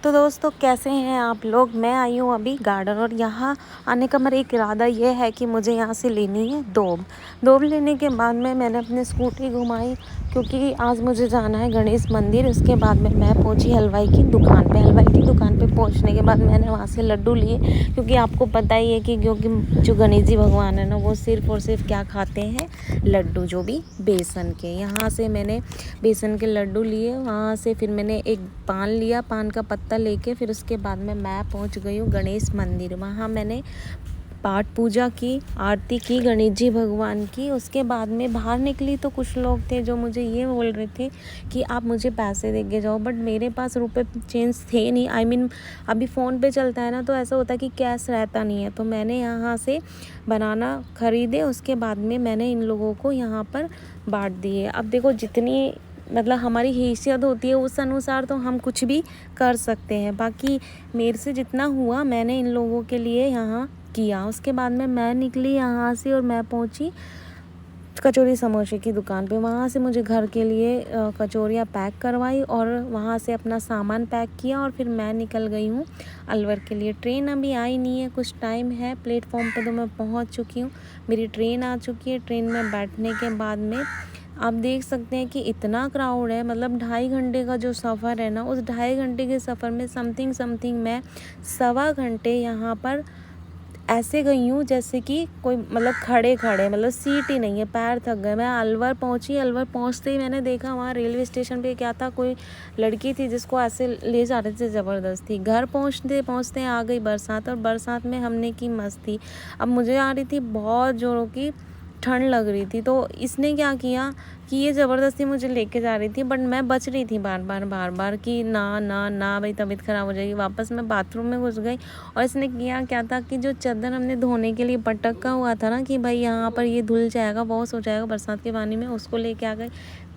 तो दोस्तों कैसे हैं आप लोग। मैं आई हूँ अभी गार्डन और यहाँ आने का मेरा एक इरादा ये है कि मुझे यहाँ से लेनी है दोब लेने के बाद में मैंने अपनी स्कूटी घुमाई क्योंकि आज मुझे जाना है गणेश मंदिर। उसके बाद में मैं पहुँची हलवाई की दुकान पे पहुँचने के बाद मैंने वहाँ से लड्डू लिए क्योंकि आपको पता ही है कि क्योंकि जो गणेश जी भगवान है ना वो सिर्फ और सिर्फ क्या खाते हैं, लड्डू, जो भी बेसन के। यहाँ से मैंने बेसन के लड्डू लिए, वहाँ से फिर मैंने एक पान लिया, पान का पत्ता लेके फिर उसके बाद में मैं पहुँच गई हूँ गणेश मंदिर। वहाँ मैंने पाठ पूजा की, आरती की गणेश जी भगवान की। उसके बाद में बाहर निकली तो कुछ लोग थे जो मुझे ये बोल रहे थे कि आप मुझे पैसे दे के जाओ, बट मेरे पास रुपए चेंज थे नहीं। अभी फ़ोन पे चलता है ना तो ऐसा होता है कि कैश रहता नहीं है। तो मैंने यहाँ से बनाना ख़रीदे, उसके बाद में मैंने इन लोगों को यहाँ पर बांट दिए। अब देखो जितनी हमारी हैसियत होती है उस अनुसार तो हम कुछ भी कर सकते हैं। बाकी मेरे से जितना हुआ मैंने इन लोगों के लिए यहाँ किया। उसके बाद में मैं निकली यहाँ से और मैं पहुँची कचौरी समोसे की दुकान पे। वहाँ से मुझे घर के लिए कचौरियाँ पैक करवाई और वहाँ से अपना सामान पैक किया और फिर मैं निकल गई हूँ अलवर के लिए। ट्रेन अभी आई नहीं है, कुछ टाइम है। प्लेटफॉर्म पे तो मैं पहुँच चुकी हूँ, मेरी ट्रेन आ चुकी है। ट्रेन में बैठने के बाद में आप देख सकते हैं कि इतना क्राउड है। 2.5 घंटे का जो सफ़र है ना, उस 2.5 घंटे के सफ़र में समथिंग मैं 1.25 घंटे यहाँ पर ऐसे गई हूँ जैसे कि कोई खड़े सीट ही नहीं है, पैर थक गए। मैं अलवर पहुँची, अलवर पहुँचते ही मैंने देखा वहाँ रेलवे स्टेशन पे क्या था, कोई लड़की थी जिसको ऐसे ले जा रहे थे ज़बरदस्ती। घर पहुँचते आ गई बरसात और बरसात में हमने की मस्ती। अब मुझे आ रही थी बहुत ज़ोरों की ठंड लग रही थी, तो इसने क्या किया कि ये ज़बरदस्ती मुझे लेके जा रही थी, बट मैं बच रही थी बार बार कि ना भाई तबीयत ख़राब हो जाएगी। वापस मैं बाथरूम में घुस गई और इसने किया क्या था कि जो चादर हमने धोने के लिए पटका हुआ था ना कि भाई यहाँ पर ये धुल जाएगा, वॉश हो जाएगा बरसात के पानी में, उसको लेके आ गई।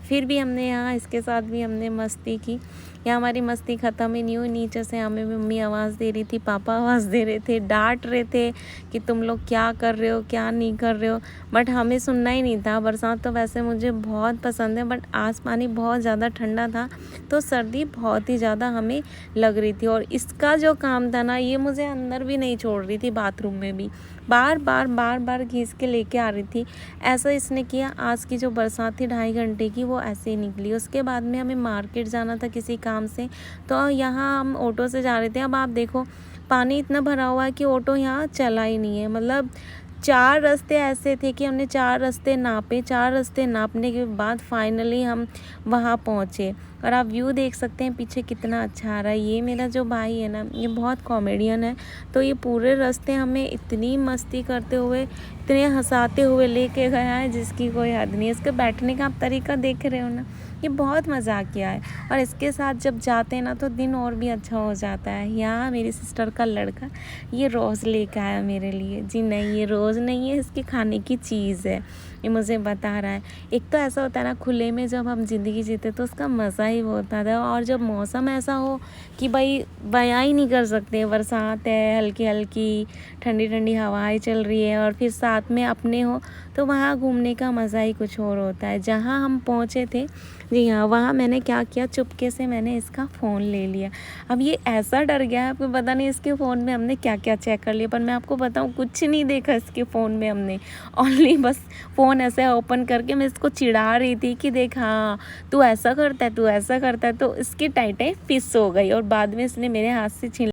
फिर भी हमने यहाँ इसके साथ भी हमने मस्ती की। यहाँ हमारी मस्ती ख़त्म ही नहीं हुई। नीचे से हमें मम्मी आवाज़ दे रही थी, पापा आवाज़ दे रहे थे, डांट रहे थे कि तुम लोग क्या कर रहे हो, क्या नहीं कर रहे हो, बट हमें सुनना ही नहीं था। बरसात तो वैसे मुझे बहुत पसंद है, बट आस पानी बहुत ज़्यादा ठंडा था तो सर्दी बहुत ही ज़्यादा हमें लग रही थी। और इसका जो काम था ना, ये मुझे अंदर भी नहीं छोड़ रही थी, बाथरूम में भी बार बार खींच के लेके आ रही थी। ऐसा इसने किया। आज की जो बरसात थी 2.5 घंटे की, वो ऐसे ही निकली। उसके बाद में हमें मार्केट जाना था किसी काम से, तो यहाँ हम ऑटो से जा रहे थे। अब आप देखो पानी इतना भरा हुआ है कि ऑटो यहाँ चला ही नहीं है। 4 रास्ते ऐसे थे कि हमने 4 रास्ते नापे। 4 रास्ते नापने के बाद फाइनली हम वहाँ पहुँचे। और आप व्यू देख सकते हैं पीछे कितना अच्छा आ रहा है। ये मेरा जो भाई है ना, ये बहुत कॉमेडियन है, तो ये पूरे रास्ते हमें इतनी मस्ती करते हुए, इतने हंसाते हुए लेके गया है जिसकी कोई हद नहीं है। इसके बैठने का आप तरीका देख रहे हो ना, ये बहुत मजाकिया है। और इसके साथ जब जाते हैं ना तो दिन और भी अच्छा हो जाता है। यहाँ मेरी सिस्टर का लड़का ये रोज़ लेकर आया मेरे लिए। जी नहीं, ये रोज़ नहीं है, इसकी खाने की चीज़ है, ये मुझे बता रहा है। एक तो ऐसा होता है ना, खुले में जब हम ज़िंदगी जीते तो उसका मज़ा ही वो होता था। और जब मौसम ऐसा हो कि भाई बयां ही नहीं कर सकते, बरसात है, हल्की हल्की ठंडी ठंडी हवाएं चल रही है और फिर साथ में अपने हो, तो वहाँ घूमने का मज़ा ही कुछ और होता है। जहाँ हम पहुँचे थे, जी हाँ, वहाँ मैंने क्या किया, चुपके से मैंने इसका फ़ोन ले लिया। अब ये ऐसा डर गया है, आपको पता नहीं इसके फ़ोन में हमने क्या क्या चेक कर लिया, पर मैं आपको बताऊँ कुछ नहीं देखा इसके फ़ोन में हमने। ओनली बस फ़ोन ऐसे ओपन करके मैं इसको चिढ़ा रही थी कि देख, हाँ तू ऐसा करता है, तो इसकी टाइटें फिस हो गई और बाद में इसने मेरे हाथ से छीन